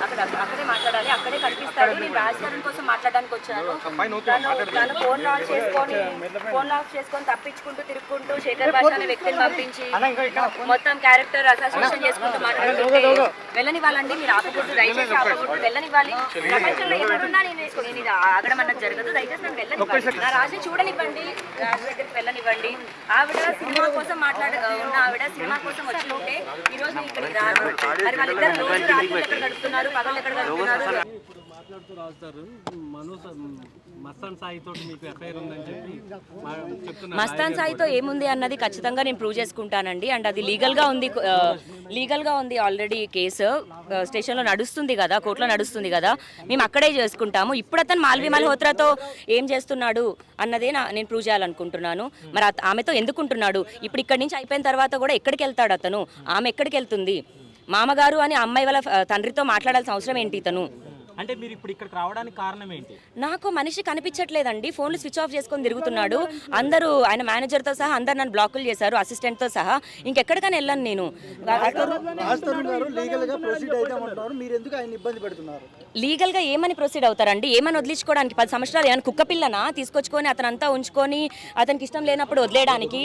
అక్కడే మాట్లాడాలి, అక్కడే కనిపిస్తాడు. నేను రాజధాని కోసం మాట్లాడడానికి వచ్చాను. తను ఫోన్ ఆఫ్ చేసుకొని తప్పించుకుంటూ తిరుగుకుంటూ శేఖర్ భాష అనే వ్యక్తిని పంపించి మొత్తం క్యారెక్టర్ అసాసినేషన్ చేసుకుంటూ మాట్లాడుతుంటే వెళ్ళనివ్వాలండి. మీరు ఆపకూడదు, దయచేసి ఆపకూడదు, వెళ్ళనివ్వాలి. ప్రపంచంలో ఎక్కడున్నా నేను ఇది ఆగడం అన్నది జరగదు. దయచేసి నన్ను వెళ్ళనివ్వండి, నా రాజుని చూడనివ్వండి, రాజు దగ్గరికి వెళ్ళనివ్వండి. ఆవిడ సినిమా కోసం ఉన్న ఆవిడ సినిమా కోసం వచ్చి ఉంటే ఈ రోజు ఇక్కడికి రాదు. మరి వాళ్ళిద్దరు రోజు రాత్రి ఎక్కడ గడుపుతున్నారు, పగలు ఎక్కడ గడుపుతున్నారు? మాట్లాడుతూ రాస్తారు మస్తాన్ సాయితో మీకు ఎఫ్ఐఆర్ ఉందని చెప్పి మస్తాన్ సాయితో ఏముంది అన్నది ఖచ్చితంగా నేను ప్రూవ్ చేసుకుంటానండి. అండ్ అది లీగల్గా ఉంది ఆల్రెడీ. కేసు స్టేషన్లో నడుస్తుంది కదా, కోర్టులో నడుస్తుంది కదా, మేము అక్కడే చేసుకుంటాము. ఇప్పుడు అతను మాల్వి మల్హోత్రాతో ఏం చేస్తున్నాడు అన్నదే నేను ప్రూవ్ చేయాలనుకుంటున్నాను. మరి ఆమెతో ఎందుకుంటున్నాడు? ఇప్పుడు ఇక్కడి నుంచి అయిపోయిన తర్వాత కూడా ఎక్కడికి వెళ్తాడు అతను? ఆమె ఎక్కడికి వెళ్తుంది? మామగారు అని అమ్మాయి వాళ్ళ తండ్రితో మాట్లాడాల్సిన అవసరం ఏంటి ఇతను? అంటే మీరు ఇప్పుడు ఇక్కడికి రావడానికి కారణం ఏంటి? నాకు మనిషి కనిపించట్లేదండి. ఫోన్లు స్విచ్ ఆఫ్ చేసుకొని తిరుగుతున్నాడు. అందరూ ఆయన మేనేజర్తో సహా అందరు నన్ను బ్లాకులు చేశారు, అసిస్టెంట్తో సహా. ఇంకెక్కడికైనా వెళ్ళాను నేను. లీగల్గా ఏమని ప్రొసీడ్ అవుతారండి? ఏమని వదిలించుకోవడానికి? 10 సంవత్సరాలు ఏమైనా కుక్క పిల్లనా తీసుకొచ్చుకొని అతను అంతా ఉంచుకొని అతనికి ఇష్టం లేనప్పుడు వదిలేయడానికి?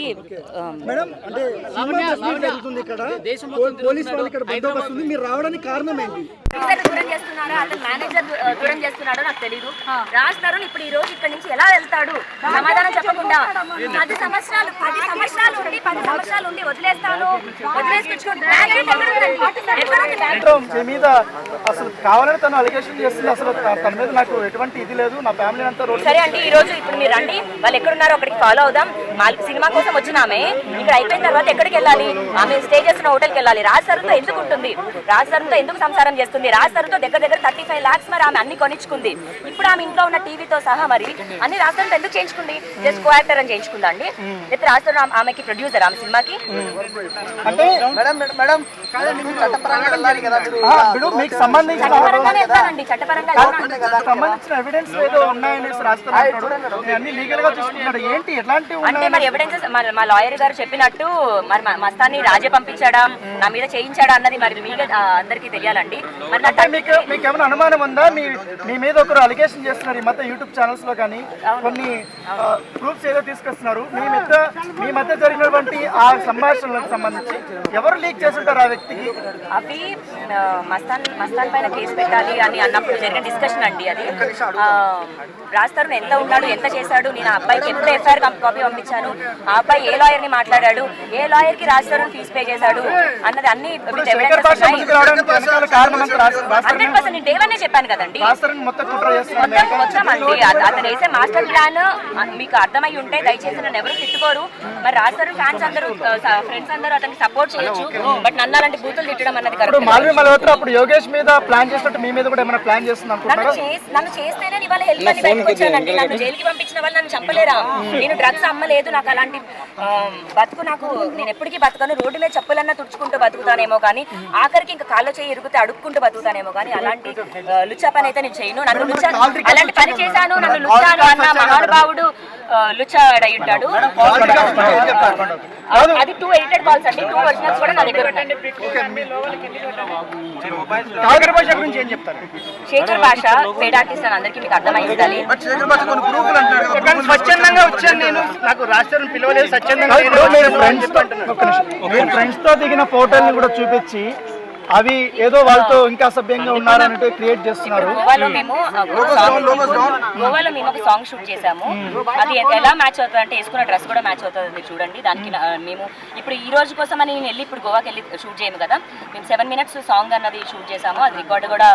దూరం చేస్తున్నారా, అతను మేనేజర్ దూరం చేస్తున్నాడో నాకు తెలియదు. రాస్తారు ఇప్పుడు ఈ రోజు ఇక్కడ నుంచి ఎలా వెళ్తాడు సమాధానం చెప్పకుండా? 10 సంవత్సరాలు ఉండి వదిలేస్తాను, మీద అసలు కావాలని తను అలిగేషన్ చేస్తుంది. అసలు తన మీద నాకు ఎటువంటి ఇది లేదు. నా ఫ్యామిలీ అంతా సరే అండి. ఈ రోజు ఇప్పుడు మీరు రండి, వాళ్ళు ఎక్కడున్నారో అక్కడికి ఫాలో అవుదాం. సినిమా కోసం వచ్చినామే, ఇక్కడ అయిపోయిన తర్వాత ఎక్కడికి వెళ్ళాలి? ఆమె స్టే చేసిన హోటల్కి వెళ్ళాలి. రాజ్ తరుణ్తో ఎందుకు ఉంటుంది? రాజ్ తరుణ్తో ఎందుకు సంసారం చేస్తుంది? రాజ్ తరుణ్తో దగ్గర 35 lakhs మరి ఆమె అన్ని కొనిచ్చుకుంది. ఇప్పుడు ఆమె ఇంట్లో ఉన్న టీవీతో సహా మరి అన్ని రాజ్ తరుణ్తో ఎందుకు చేయించుకుంది? జస్ట్ కో యాక్టర్ అని చేయించుకుందా అండి? అయితే రాజ్ తరుణ్ ఆమెకి ప్రొడ్యూసర్ ఆమె సినిమాకి? అంటే మరి ఎవిడెన్సెస్ మా లాయర్ గారు చెప్పినట్టు మరి మస్తాన్ని రాజే పంపించాడా, నా మీద చేయించాడా అన్నది మరి మీకు అందరికీ తెలియాలండి. మీకు ఏమైనా అనుమానం ఉందా? మీ మీద ఒకరు అలిగేషన్ చేస్తున్నారు ఈ మధ్య యూట్యూబ్ ఛానల్స్ లో కానీ కొన్ని ప్రూఫ్స్ ఏదో తీసుకొస్తున్నారు. మీ మధ్య జరిగినటువంటి ఆ సంభాషణలకు సంబంధించి ఎవరు లీక్ చేస్తుంటారు ఆ వ్యక్తికి? అవి మస్తాన్ పైన కేసు పెట్టాలి అని అన్నప్పుడు జరిగిన డిస్కషన్ అండి అది. రాజ్ తరుణ్ ఎంత ఉన్నాడు, ఎంత చేశాడు, నేను ఆ అబ్బాయికి ఎప్పుడు ఎఫ్ఐఆర్ కాపీ పంపించాను, ఆ అబ్బాయి ఏ లాయర్ ని మాట్లాడాడు, ఏ లాయర్ కి రాజ్ తరుణ్ ఫీజు పే చేశాడు అన్నది అన్ని 100% నేను డేవనే చెప్పాను కదండి. మొత్తం అండి అతను వేసే మాస్టర్ ప్లాన్ మీకు అర్థమై ఉంటే దయచేసి నన్ను ఎవరు తిట్టుకోరు. మరి రాజ్ తరుణ్ ఫ్యాన్స్ అందరూ ఫ్రెండ్స్ అందరూ అతనికి సపోర్ట్ చేయొచ్చు, బట్ నన్ను అలాంటి బూతులు తిట్టడం అన్నది కరెక్ట్. అప్పుడు యోగేష్ మీద ప్లాన్ చేసినట్టు మీ మీద కూడా ఏమైనా ప్లాన్ చేస్తున్నారు? నన్ను చేస్తేనే ఇవాళ హెల్ప్ అని బయటకు వచ్చానండి. నన్ను జైలుకి పంపించిన వాళ్ళు నన్ను చంపలేరా? నేను డ్రగ్స్ అమ్మలేదు, నాకు అలాంటి బతుకు నేను ఎప్పటికీ బతకను. రోడ్డు మీద చెప్పులన్నా తుడుచుకుంటూ బతుకుతానేమో కానీ ఆఖరికి ఇంకా కాళ్ళు చేయి ఇరుగుతే అడుక్కుంటూ బతుకుతానేమో కానీ అలాంటి లుచ్చా పని అయితే నేను చేయను. నన్ను అలాంటి పని చేశాను, నన్ను లుచ్చాను అన్న మహానుభావుడు లుచ్చా అయి ఉంటాడు. అది 2 ఎడిటెడ్ కాల్స్ అండి, 2 ఒరిజినల్స్ కూడా నా దగ్గర ఉన్నాయి. శేఖర్ భాష పేడ్ ఆర్టిస్ట్ అని అందరికీ మీకు అర్థమై ఉండాలి. స్వచ్ఛందంగా వచ్చాను నేను, నాకు రాష్ట్రం పిలవలేదు. స్వచ్ఛందంగా ఫ్రెండ్స్ తో దిగిన ఫోటోల్ని కూడా చూపించి అవి ఏదో వాళ్ళతో ఇంకా అసభ్యంగా ఉన్నారన్నట్టు క్రియేట్ చేస్తున్నారు. గోవాలో మేము ఒక సాంగ్ షూట్ చేసాము. అది ఎలా మ్యాచ్ అవుతుంది అంటే వేసుకున్న డ్రెస్ కూడా మ్యాచ్ అవుతుంది చూడండి. దానికి మేము ఇప్పుడు ఈ రోజు కోసం అని వెళ్ళి ఇప్పుడు గోవాకి వెళ్ళి షూట్ చేయము కదా. మేము 7 minutes సాంగ్ అన్నది షూట్ చేసాము. అది రికార్డ్ కూడా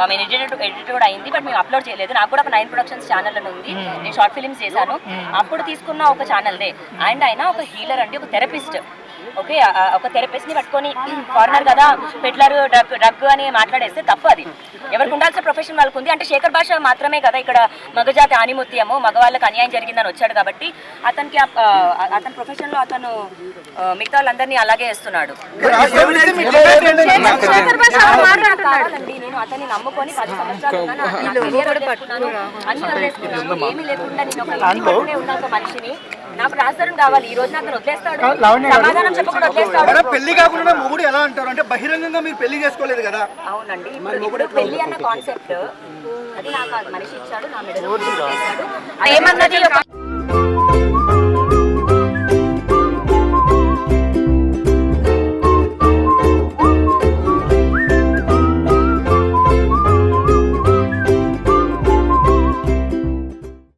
మేము ఎడిట్ కూడా అయింది, బట్ మేము అప్లోడ్ చేయలేదు. నాకు కూడా 9 Productions ఛానల్ అని ఉంది. నేను షార్ట్ ఫిలిమ్స్ చేశాను. అప్పుడు తీసుకున్న ఒక ఛానల్దే. అండ్ ఆయన ఒక హీలర్ అండి, ఒక థెరపిస్ట్. ఓకే, ఒక థెరపిస్ట్ ని పట్టుకొని ఫారినర్ కదా పెట్లర్ డ్రగ్ అని మాట్లాడేస్తే తప్పు. అది ఎవరికి ఉండాల్సిన ప్రొఫెషన్ వాళ్ళకు ఉంది. అంటే శేఖర్ భాష మాత్రమే కదా ఇక్కడ మగజాతి ఆనిముత్యము, మగవాళ్ళకి అన్యాయం జరిగిందని వచ్చాడు కాబట్టి అతనికి అతని ప్రొఫెషన్ లో అతను మిగతా వాళ్ళందరినీ అలాగే వేస్తున్నాడు. కావాలండి, నేను అతన్ని నమ్ముకొని 10 సంవత్సరాలు ఉన్నాను, నా career వదిలేసుకున్నాను, అన్ని వదిలేసుకున్నాను, ఏమీ లేకుండా నేను ఒక ఇంటిలోనే ఉన్న ఒక మనిషిని. నాకు రాజధాని కావాలి, ఈ రోజు నాకు వదిలేస్తాడు, సమాధానం చెప్పకుండా వదిలేస్తాడు. పెళ్లి కాకుండా మొగుడు ఎలా అంటారు అంటే బహిరంగంగా మీరు పెళ్లి చేసుకోలేదు కదా. అవునండి, ఇప్పుడు పెళ్లి అన్న కాన్సెప్ట్ అది నాకు మనిషి ఇచ్చాడు, నా మీద ఏమన్నది